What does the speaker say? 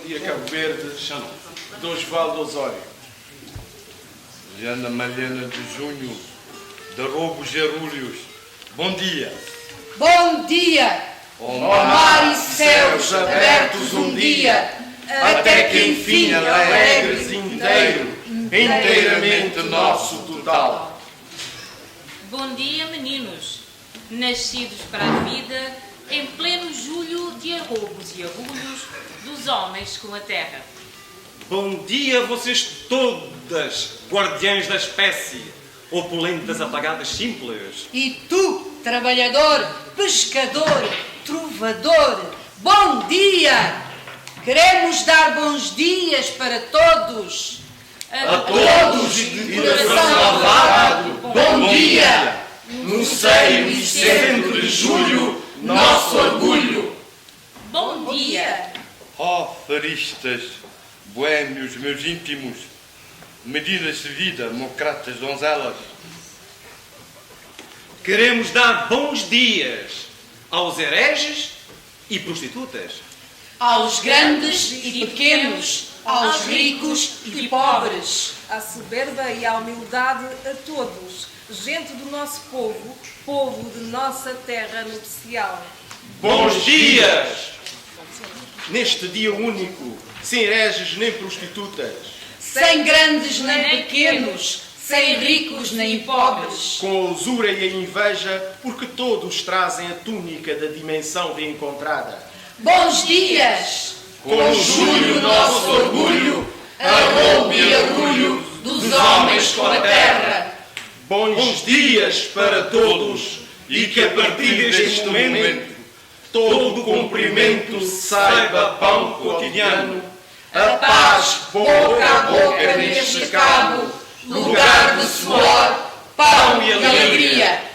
dia Cabo Verde, de Osvaldo Osório. Liana Malhena de Junho, de Roubo Gerúlios. Bom dia. Bom dia! Ó Mar e céus abertos um dia, até que enfim alegres inteiramente nosso total. Bom dia, meninos, nascidos para a vida em pleno julho de arroubos e arrulhos dos homens com a terra. Bom dia, vocês todas, guardiães da espécie, opulentas apagadas simples. E tu, trabalhador, pescador, trovador, bom dia! Queremos dar bons dias para todos. A todos de coração lavado, bom dia! No seio e centro de julho, nosso orgulho. Bom dia! Ó faristas, boémios, meus íntimos, medidas de vida, democratas, donzelas. Queremos dar bons dias aos hereges e prostitutas. Aos grandes e pequenos, aos ricos e pobres. À soberba e à humildade a todos, gente do nosso povo, povo de nossa terra nupcial. Bons dias! Neste dia único, sem hereges nem prostitutas, Sem grandes nem pequenos, sem ricos nem pobres. com a usura e a inveja, porque todos trazem a túnica da dimensão reencontrada. Bons dias! Com julho, nosso orgulho, arroubo e orgulho dos homens com a terra. Bons dias para todos e que a partir deste momento todo o cumprimento saiba pão cotidiano, a paz boca a boca neste cabo, lugar de suor, pão e alegria.